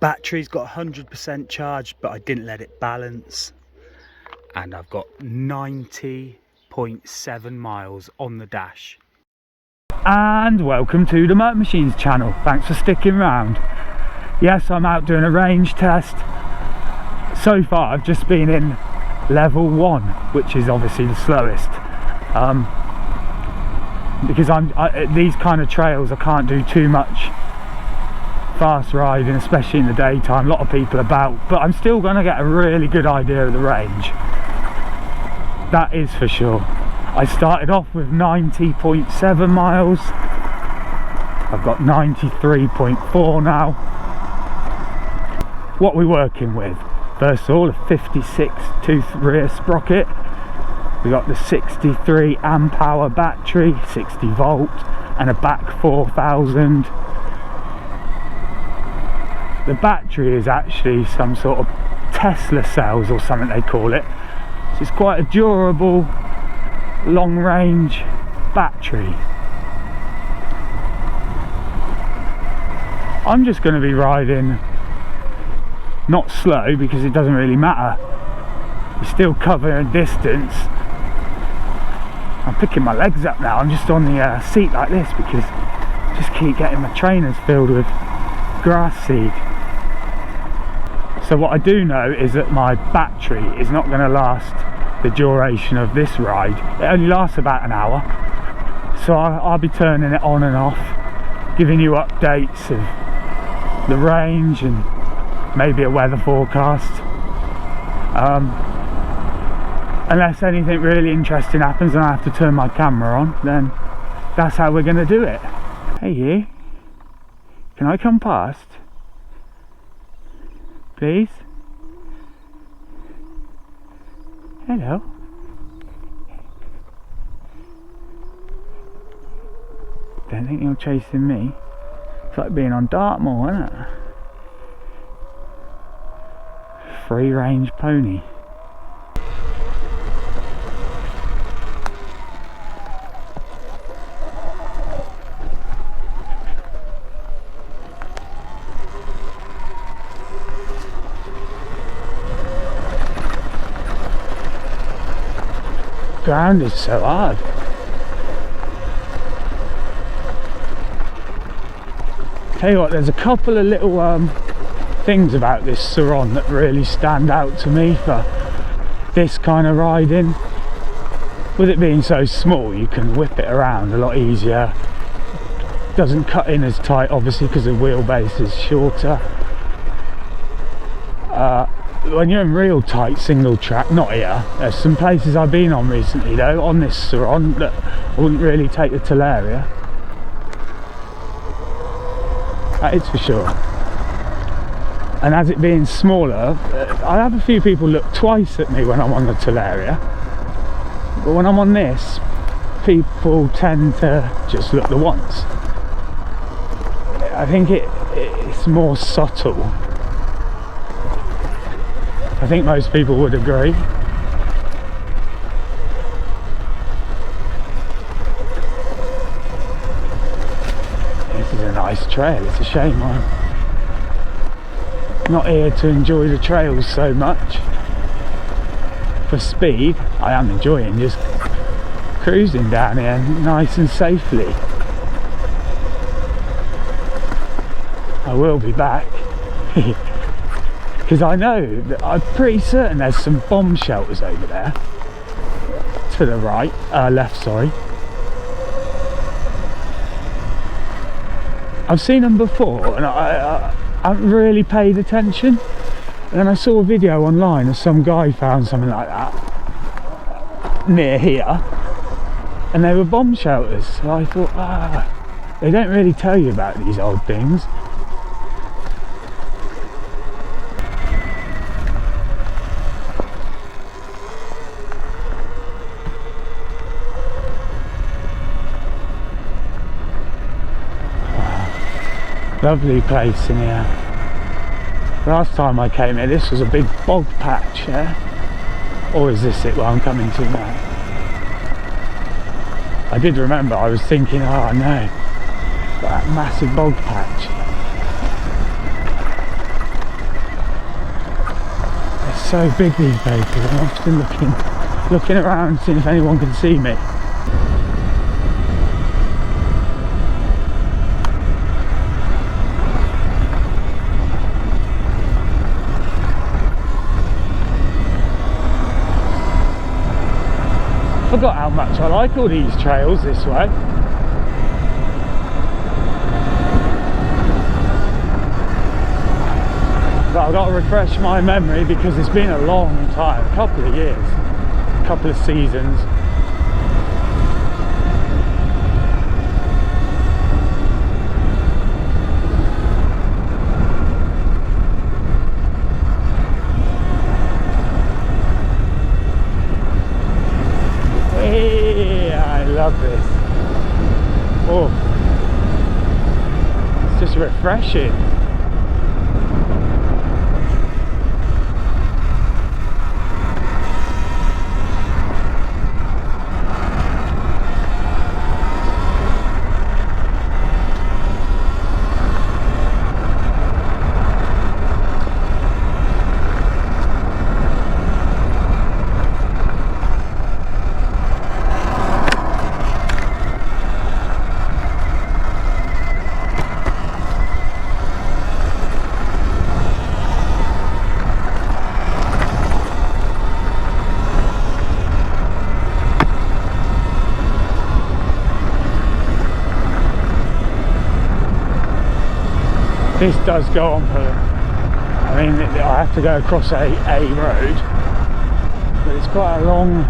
Battery's got 100% charged, but I didn't let it balance. And I've got 90.7 miles on the dash. And welcome to the Motor Machines channel. Thanks for sticking around. Yes, I'm out doing a range test. So far I've just been in level 1, which is obviously the slowest. Because these kind of trails I can't do too much fast riding, especially in the daytime. A lot of people about, but I'm still going to get a really good idea of the range. That is for sure. I started off with 90.7 miles. I've got 93.4 now. What we're working with, first of all, a 56 tooth rear sprocket. We got the 63 amp hour battery, 60 volt, and a back 4000. The battery is actually some sort of Tesla cells or something they call it. So it's quite a durable, long range battery. I'm just going to be riding not slow because it doesn't really matter. You're still covering distance. I'm picking my legs up now. I'm just on the seat like this because I just keep getting my trainers filled with grass seed. So what I do know is that my battery is not going to last the duration of this ride. It only lasts about an hour, so I'll be turning it on and off, giving you updates of the range and maybe a weather forecast. Unless anything really interesting happens and I have to turn my camera on, then that's how we're going to do it. Hey you, can I come past? Please? Hello? Don't think you're chasing me. It's like being on Dartmoor, isn't it? Free range pony. Ground is so hard. Tell you what, there's a couple of little things about this SUR-RON that really stand out to me for this kind of riding. With it being so small, you can whip it around a lot easier. Doesn't cut in as tight, obviously, because the wheelbase is shorter. When you're in real tight single track, not here, there's some places I've been on recently though, on this SUR-RON, that I wouldn't really take the Talaria. That is for sure. And as it being smaller, I have a few people look twice at me when I'm on the Talaria. But when I'm on this, people tend to just look the once. I think it's more subtle. I think most people would agree. This is a nice trail. It's a shame I'm not here to enjoy the trails so much. For speed, I am enjoying just cruising down here nice and safely. I will be back. Because I know that I'm pretty certain there's some bomb shelters over there to the right, left, sorry. I've seen them before and I haven't really paid attention. And then I saw a video online of some guy found something like that near here, and they were bomb shelters. So I thought, they don't really tell you about these old things. Lovely place in here. Last time I came here, this was a big bog patch, yeah? Or is this it where I'm coming to now? I did remember, I was thinking, oh no, got that massive bog patch. so big these days, I'm often looking around, seeing if anyone can see me. Forgot how much I like all these trails this way. But I've got to refresh my memory because it's been a long time, a couple of years, a couple of seasons. I love this. Oh, it's just refreshing. This does go on for, I mean, I have to go across a road, but it's quite a long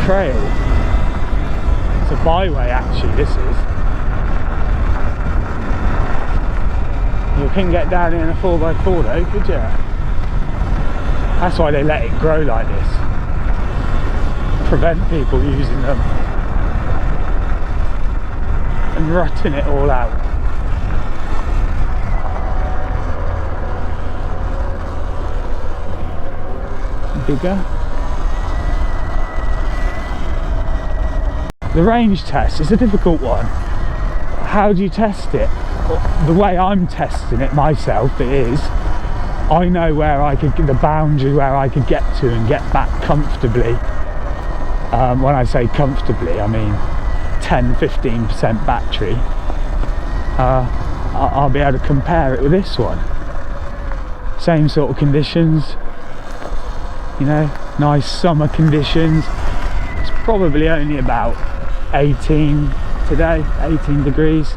trail. It's a byway actually, this is. You couldn't get down here in a 4x4 though, could you? That's why they let it grow like this. Prevent people using them and rutting it all out. Bigger. The range test is a difficult one. How do you test it? The way I'm testing it myself is, I know where I could get the boundary where I could get to and get back comfortably. When I say comfortably, I mean 10-15% battery. I'll be able to compare it with this one. Same sort of conditions. You know, nice summer conditions. It's probably only about 18 today, 18 degrees.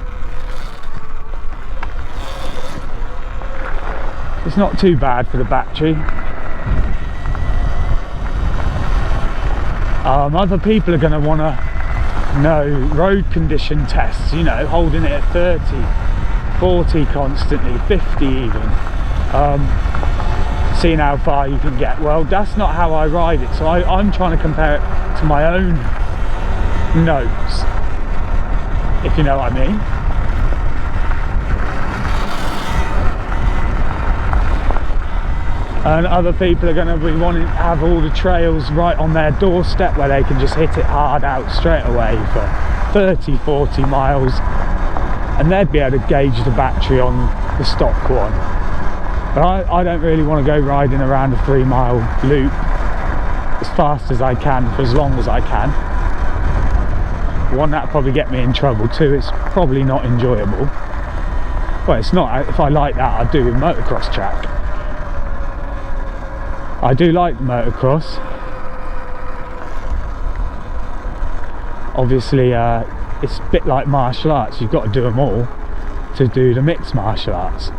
It's not too bad for the battery. Other people are going to want to know road condition tests, you know, holding it at 30, 40 constantly, 50 even. Seeing how far you can get. Well, that's not how I ride it, so I'm trying to compare it to my own notes, if you know what I mean. And other people are going to be wanting to have all the trails right on their doorstep where they can just hit it hard out straight away for 30-40 miles, and they'd be able to gauge the battery on the stock one. But I don't really want to go riding around a 3-mile loop as fast as I can for as long as I can. One, that'll probably get me in trouble. Two, it's probably not enjoyable. Well, it's not. If I like that, I'd do a motocross track. I do like motocross. Obviously, it's a bit like martial arts. You've got to do them all to do the mixed martial arts.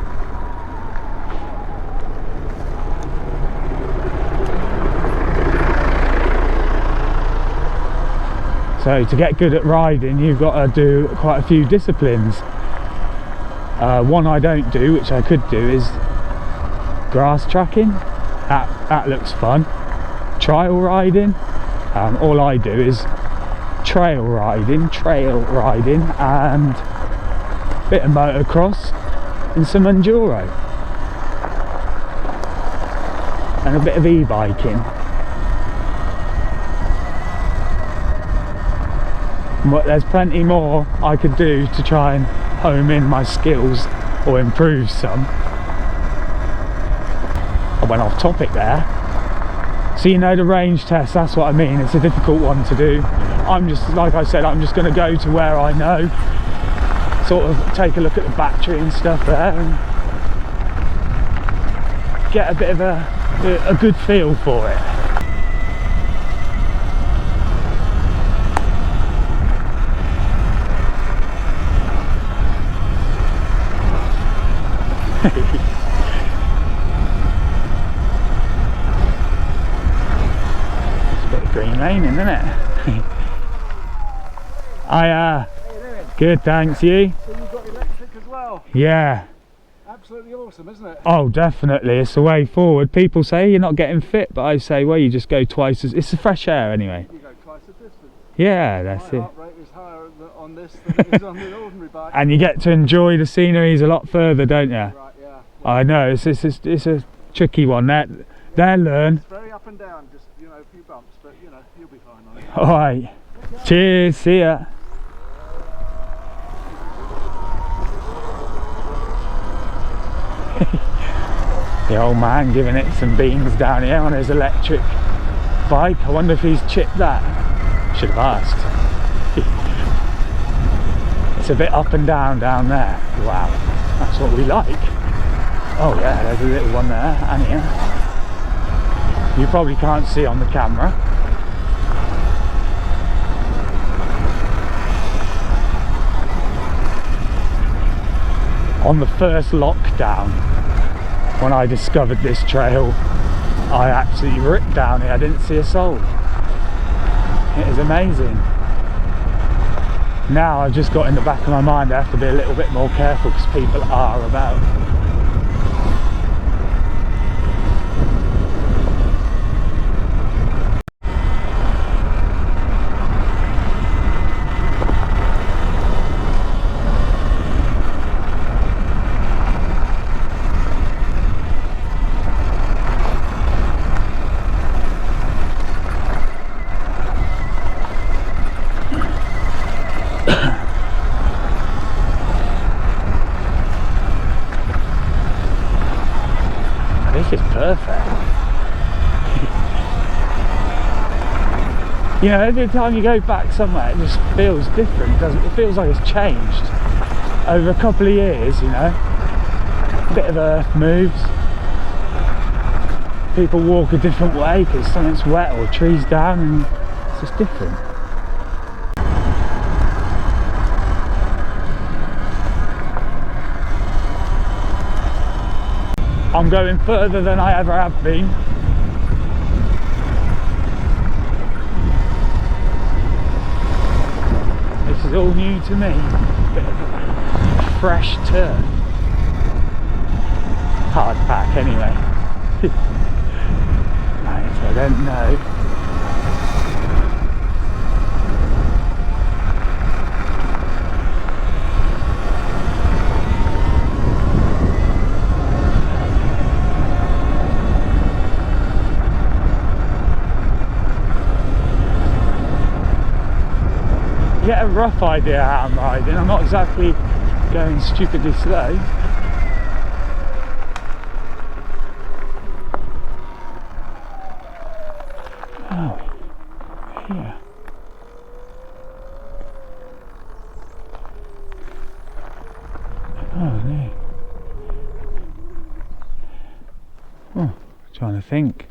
So to get good at riding, you've got to do quite a few disciplines. One I don't do, which I could do, is grass tracking. That looks fun. Trail riding. All I do is trail riding, and a bit of motocross and some enduro and a bit of e-biking. But there's plenty more I could do to try and hone in my skills or improve some. went off topic there. So you know, the range test, that's what I mean, it's a difficult one to do. I'm just, like I said, I'm just going to go to where I know, sort of take a look at the battery and stuff there and get a bit of a good feel for it. Raining, isn't it? How you doing? Good, thanks. You? So you've got electric as well? Yeah. Absolutely awesome, isn't it? Oh, definitely. It's the way forward. People say you're not getting fit, but I say, well, you just go twice as... It's the fresh air anyway. You go twice the distance. Yeah, that's My it. heart rate is higher on this than it is on the ordinary bike. And you get to enjoy the sceneries a lot further, don't you? Right, yeah. I know. It's a tricky one. They'll learn. It's very up and down, just, you know, a few bumps, but, you know, you'll be fine on it. All right. Cheers. See ya. The old man giving it some beans down here on his electric bike. I wonder if he's chipped that. Should have asked. It's a bit up and down there. Wow, that's what we like. Oh yeah, there's a little one there, and here. You probably can't see on the camera. On the first lockdown, when I discovered this trail, I absolutely ripped down here. I didn't see a soul. It is amazing. Now I've just got in the back of my mind I have to be a little bit more careful because people are about. This is perfect. You know, every time you go back somewhere, it just feels different, doesn't it? It feels like it's changed over a couple of years, you know. A bit of earth moves. People walk a different way because something's wet or trees down, and it's just different. I'm going further than I ever have been. This is all new to me. Bit of fresh turf. Hard pack anyway. Right, I don't know. Get a rough idea how I'm riding. I'm not exactly going stupidly slow. Oh, yeah. Oh no. Oh, trying to think.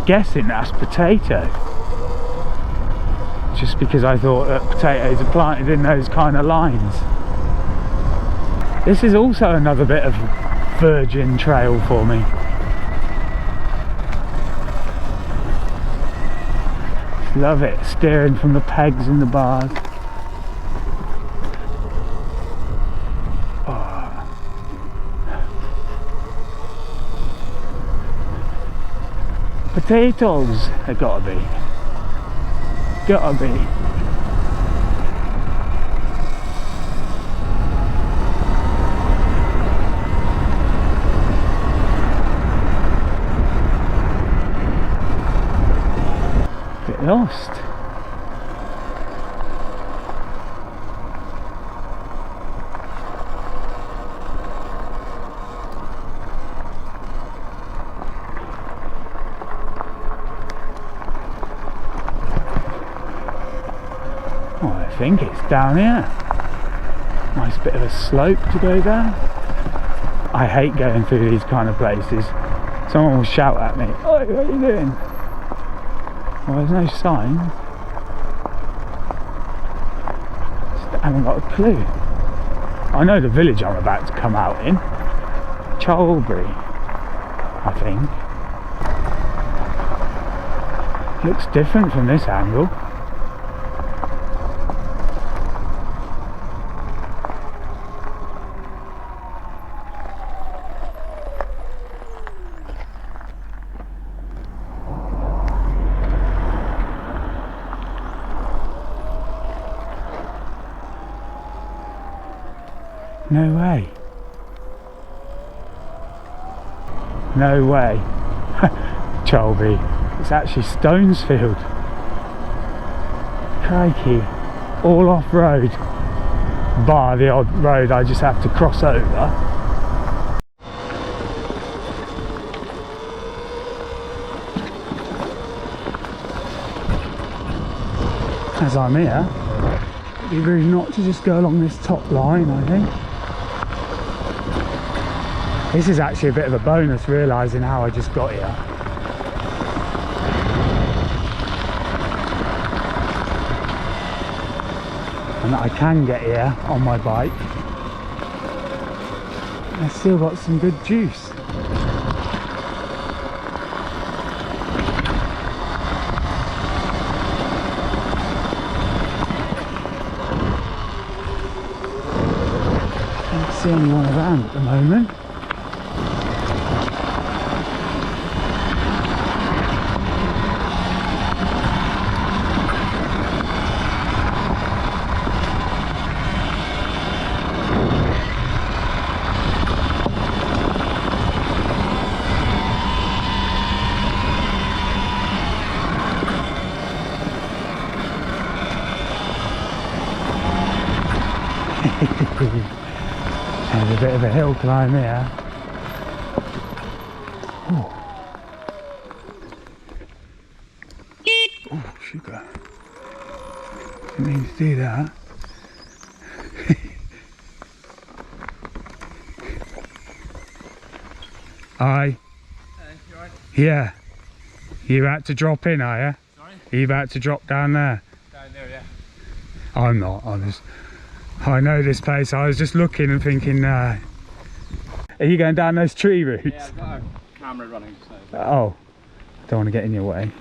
guessing that's potato, just because I thought that potatoes are planted in those kind of lines. This is also another bit of virgin trail for me. Love it, steering from the pegs and the bars. Oh. Potatoes, they gotta be. Gotta be. Get lost. Oh, I think it's down here. Nice bit of a slope to go down. I hate going through these kind of places. Someone will shout at me, "Oi, what are you doing?" Well, there's no sign. Just haven't got a clue. I know the village I'm about to come out in. Charlbury, I think. Looks different from this angle. No way. No way. Cholby. It's actually Stonesfield. Crikey. All off-road. Bar the odd road I just have to cross over. As I'm here, it'd be rude not to just go along this top line, I think. This is actually a bit of a bonus, realising how I just got here. And that I can get here on my bike. I've still got some good juice. Can't see anyone around at the moment. There's a bit of a hill climb here. Oh, sugar. Didn't mean to do that. Hi. Hey, you alright? Yeah. You about to drop in, are you? Sorry? Are you about to drop down there? Down there, yeah. I'm not. I know this place. I was just looking and thinking, are you going down those tree routes? Yeah, I've got a camera running. So. Oh, don't want to get in your way.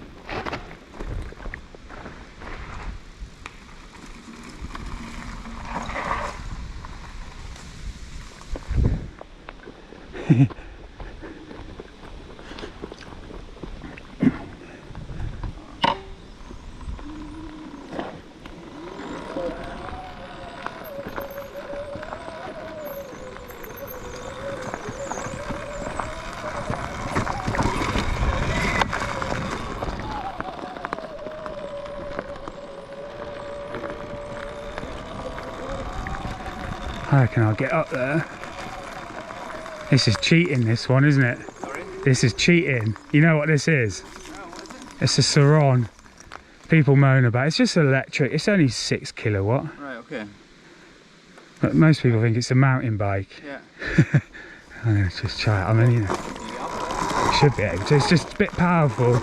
I reckon I'll get up there. This is cheating, this one, isn't it? Sorry? This is cheating. You know what this is? No, what is it? It's a SUR-RON. People moan about it. It's just electric. It's only 6 kilowatt. Right, okay. But most people think it's a mountain bike. Yeah. Let's just try it. I mean, you know, should be able to. It's just a bit powerful.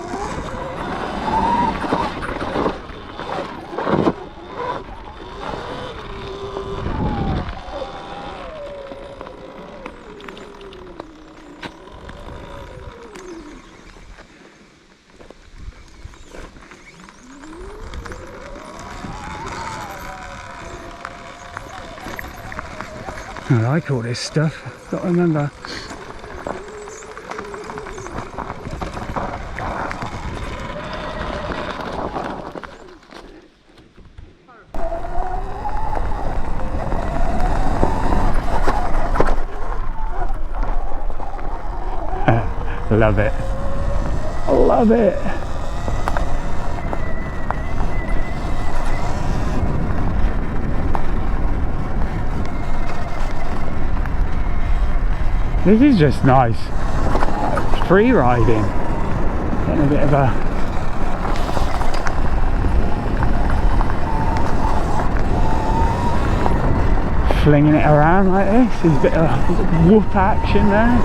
I like all this stuff, got to remember. Love it. Love it. This is just nice. Free riding. Getting a bit of a flinging it around like this. There's a bit of whoop action there.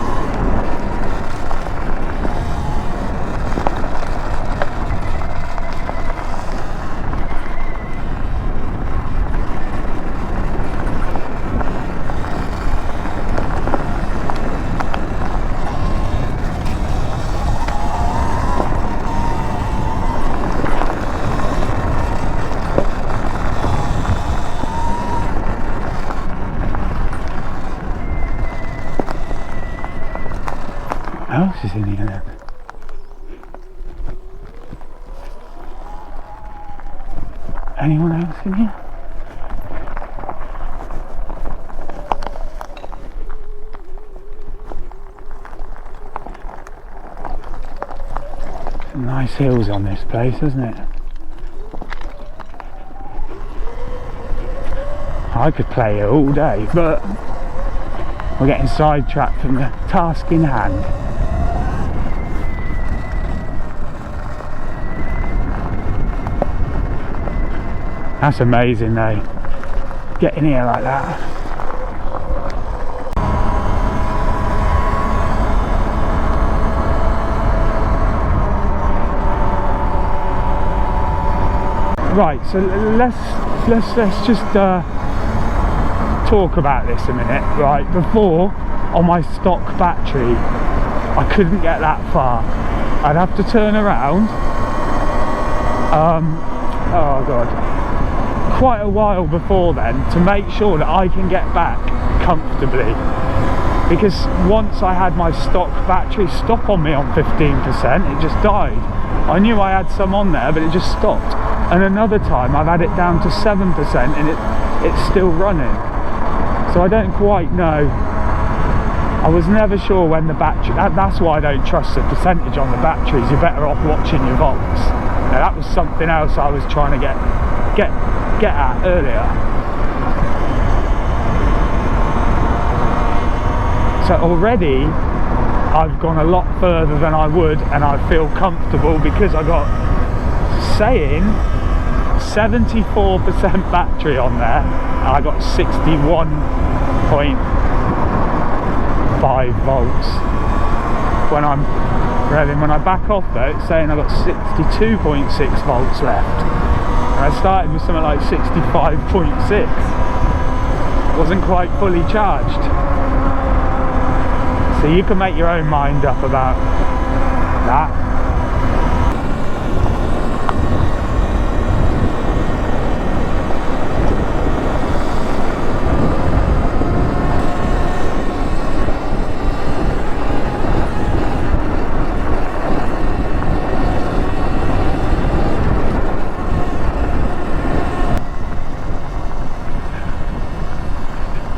What else is in here then? Anyone else in here? Some nice hills on this place, isn't it? I could play here all day, but we're getting sidetracked from the task in hand. That's amazing though, getting here like that. Right, so let's just talk about this a minute. Right, before on my stock battery, I couldn't get that far. I'd have to turn around. Oh god. Quite a while before then to make sure that I can get back comfortably, because once I had my stock battery stop on me on 15%, it just died. I knew I had some on there, but it just stopped. And another time I've had it down to 7% and it's still running. So I don't quite know. I was never sure when the battery, that's why I don't trust the percentage on the batteries. You're better off watching your volts. Now that was something else I was trying to get at earlier. So already I've gone a lot further than I would, and I feel comfortable because I got saying 74% battery on there. I got 61.5 volts. When I back off though, it's saying I got 62.6 volts left. I started with something like 65.6. Wasn't quite fully charged. So you can make your own mind up about that.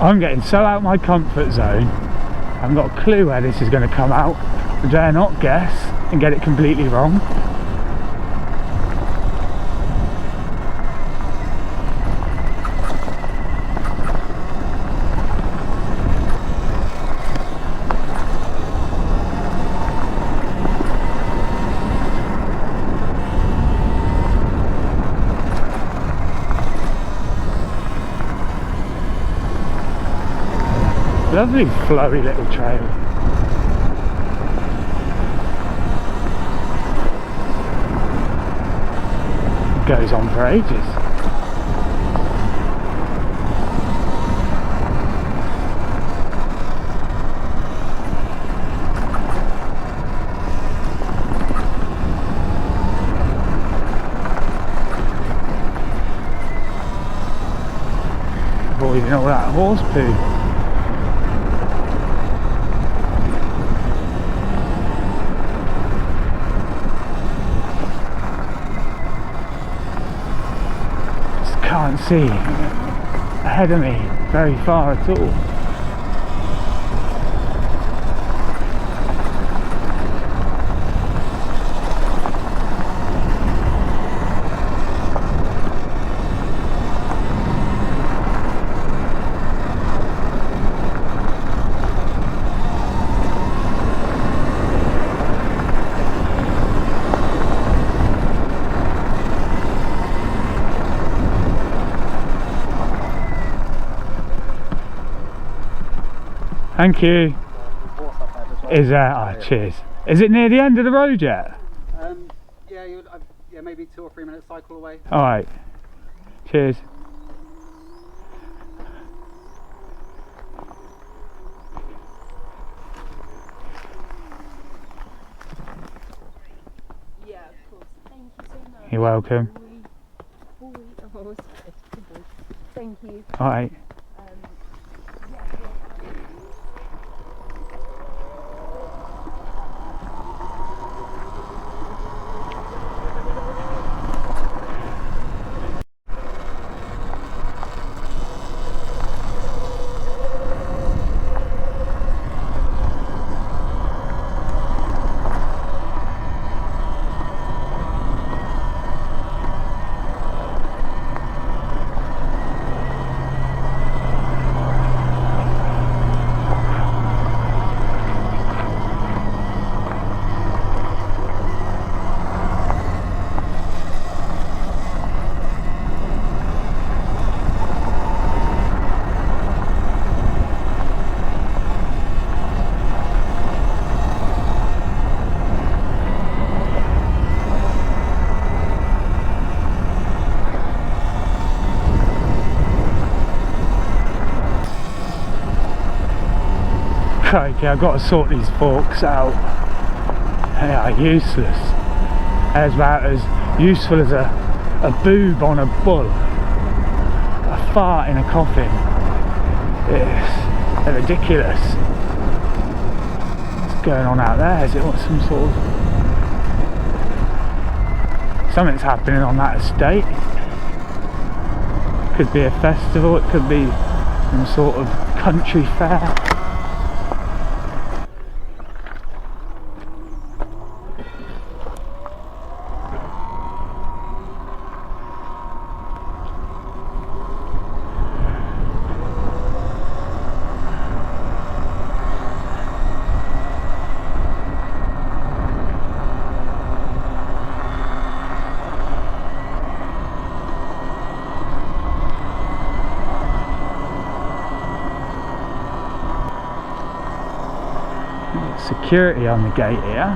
I'm getting so out of my comfort zone. I haven't got a clue where this is going to come out. I dare not guess and get it completely wrong. Lovely flowy little trail. It goes on for ages. Avoiding all that horse poo. see ahead of me very far at all. Thank you. Is there? Oh, cheers. Is it near the end of the road yet? Yeah, yeah, maybe 2 or 3 minute cycle away. Alright. Cheers. Yeah, of course. Thank you so much. You're welcome. Oh, thank you. Alright. Okay, I've got to sort these forks out. They are useless. They're about as useful as a boob on a bull. A fart in a coffin. They're ridiculous. What's going on out there? Is it some sort of... Something's happening on that estate. Could be a festival, it could be some sort of country fair. Security on the gate here.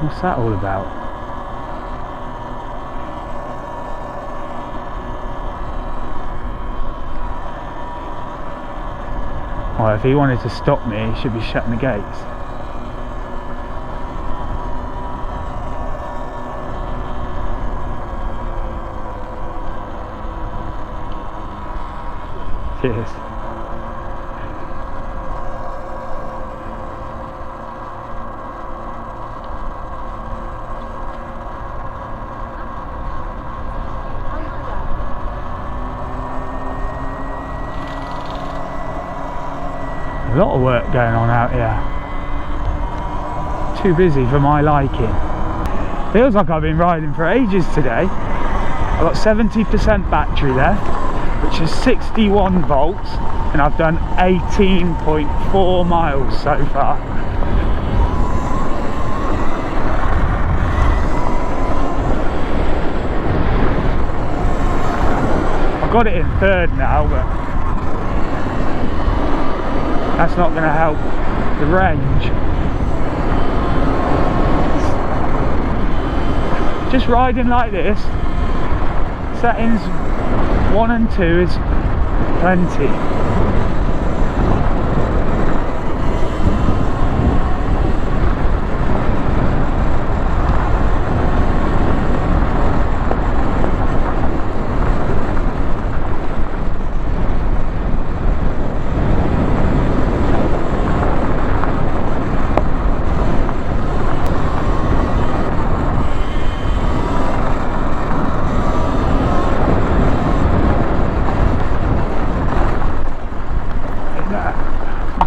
What's that all about? Well, if he wanted to stop me, he should be shutting the gates. Cheers. A lot of work going on out here. Too busy for my liking. Feels like I've been riding for ages today. I've got 70% battery left, which is 61 volts, and I've done 18.4 miles so far. I've got it in third now, but that's not going to help the range. Just riding like this, settings 1 and 2 is plenty.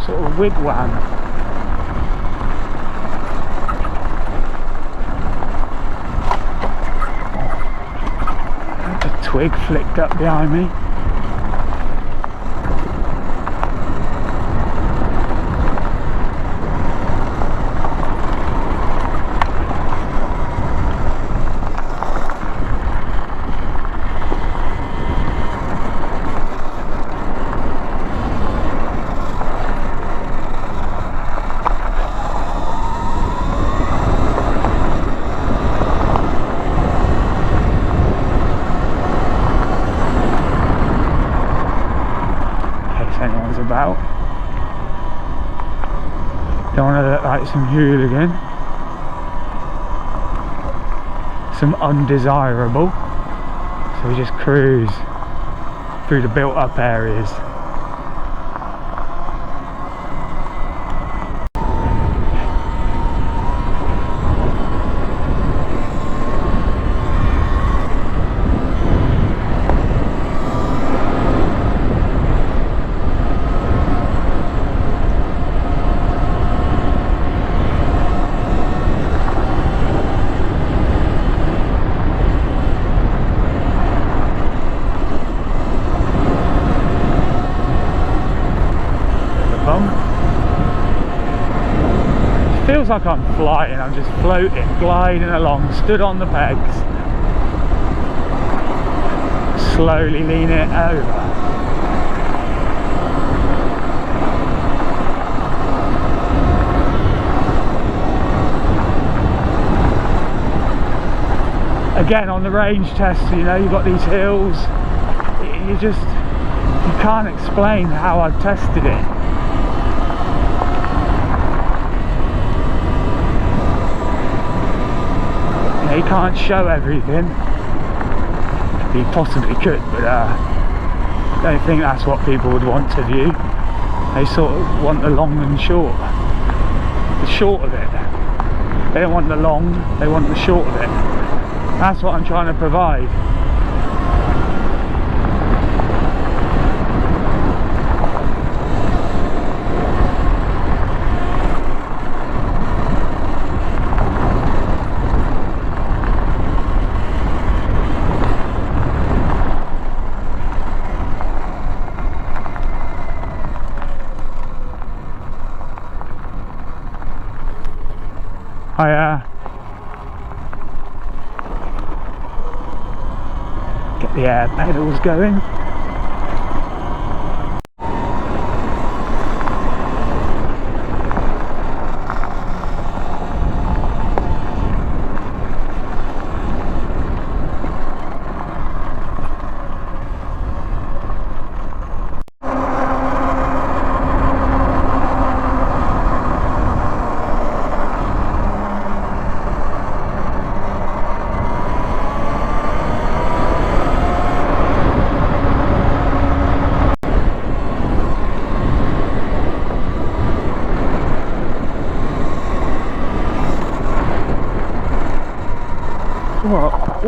sort of wigwam. A twig flicked up behind me. About. Don't want to look like some hooligan, some undesirable, so we just cruise through the built up areas. Feels like I'm flying, I'm just floating, gliding along, stood on the pegs, slowly lean it over. Again, on the range test, you know, you've got these hills, you can't explain how I've tested it. You can't show everything. You possibly could, but I don't think that's what people would want to view. They sort of want the long and short. The short of it. They don't want the long, they want the short of it. That's what I'm trying to provide. Get the air pedals going.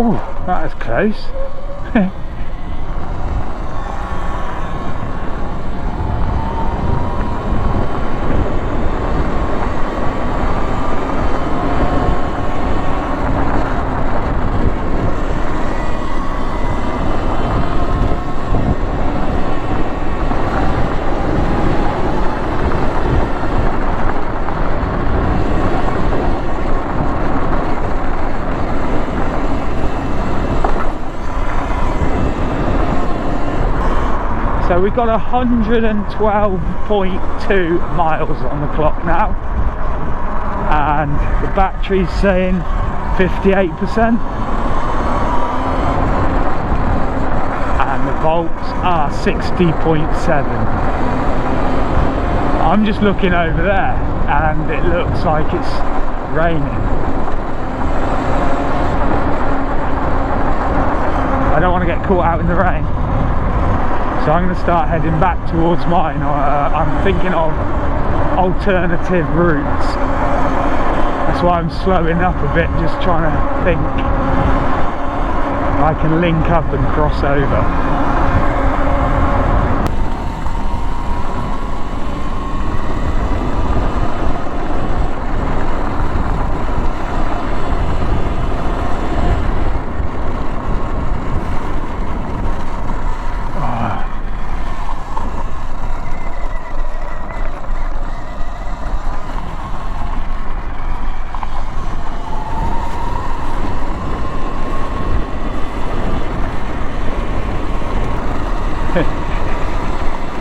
Oh, that is close. So we've got 112.2 miles on the clock now, and the battery's saying 58%, and the volts are 60.7. I'm just looking over there and it looks like it's raining. I don't want to get caught out in the rain. So I'm going to start heading back towards mine. I'm thinking of alternative routes. That's why I'm slowing up a bit, just trying to think I can link up and cross over.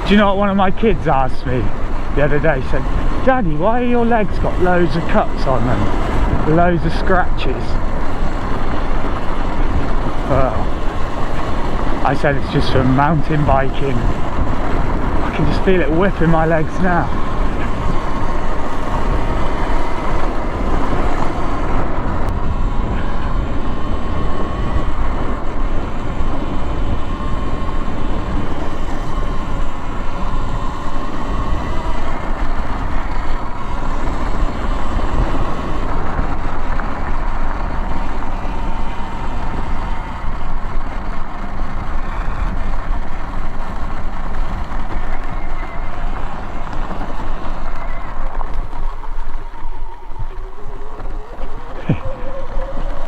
Do you know what one of my kids asked me the other day? He said, Daddy, why are your legs got loads of cuts on them? Loads of scratches. I said it's just from mountain biking. I can just feel it whipping my legs now.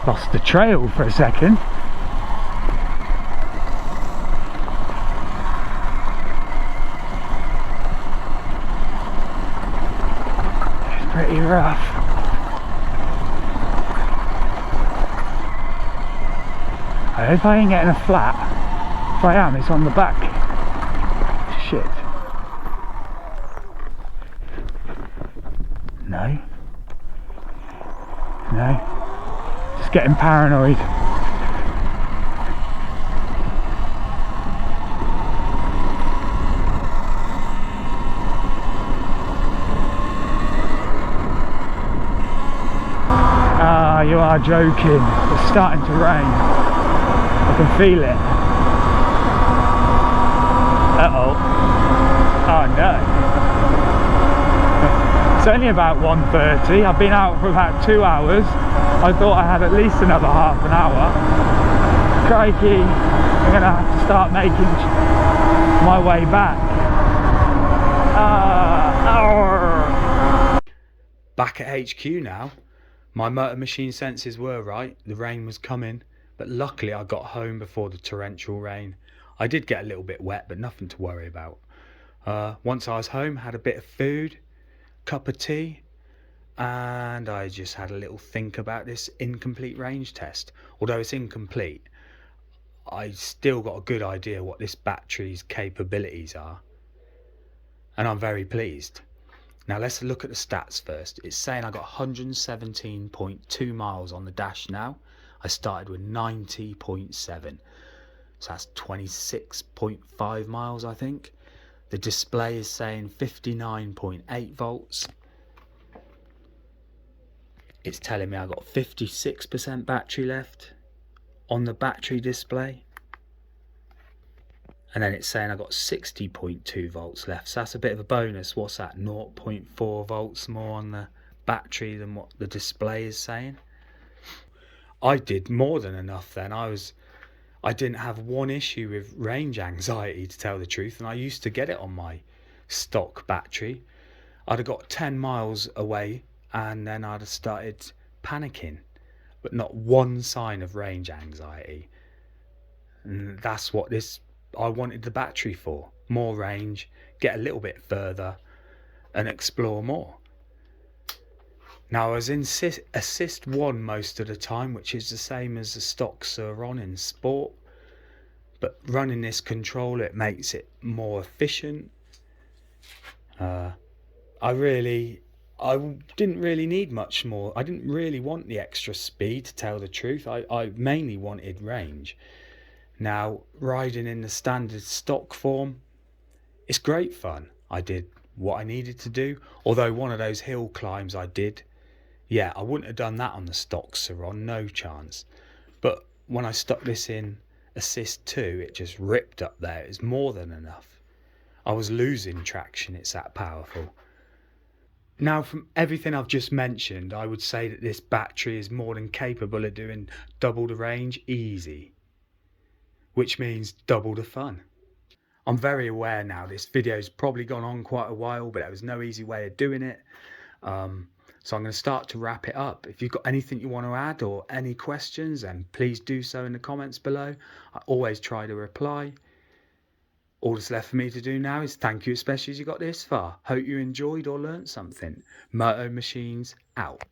Lost the trail for a second. It's pretty rough. I hope I ain't getting a flat. If I am, it's on the back. Shit. No. No. Getting paranoid. Ah, you are joking. It's starting to rain. I can feel it. Uh-oh. Oh no. It's only about 1:30. I've been out for about 2 hours. I thought I had at least another half an hour. Crikey, I'm gonna have to start making my way back. Back at HQ now. My motor machine senses were right. The rain was coming, but luckily I got home before the torrential rain. I did get a little bit wet, but nothing to worry about. Once I was home, had a bit of food, cup of tea, and I just had a little think about this incomplete range test. Although it's incomplete, I still got a good idea what this battery's capabilities are, and I'm very pleased. Now let's look at the stats first. It's saying I got 117.2 miles on the dash now. I started with 90.7, so that's 26.5 miles I think. The display is saying 59.8 volts. It's telling me I got 56% battery left on the battery display. And then it's saying I got 60.2 volts left. So that's a bit of a bonus. What's that? 0.4 volts more on the battery than what the display is saying. I did more than enough then. I didn't have one issue with range anxiety, to tell the truth, and I used to get it on my stock battery. I'd have got 10 miles away and then I'd have started panicking, but not one sign of range anxiety. And that's what I wanted the battery for. More range, get a little bit further and explore more. Now I was in assist 1 most of the time, which is the same as the stock SUR-RON in sport, but running this controller, it makes it more efficient. I didn't really need much more. I didn't really want the extra speed, to tell the truth. I mainly wanted range. Now, riding in the standard stock form, it's great fun. I did what I needed to do, although one of those hill climbs I did, yeah, I wouldn't have done that on the stock SUR-RON, no chance. But when I stuck this in assist 2, it just ripped up there. It was more than enough. I was losing traction, it's that powerful. Now, from everything I've just mentioned, I would say that this battery is more than capable of doing double the range easy, which means double the fun. I'm very aware now this video's probably gone on quite a while, but there was no easy way of doing it. So I'm going to start to wrap it up. If you've got anything you want to add or any questions, then please do so in the comments below. I always try to reply. All that's left for me to do now is thank you, especially as you got this far. Hope you enjoyed or learnt something. MOTO Machines out.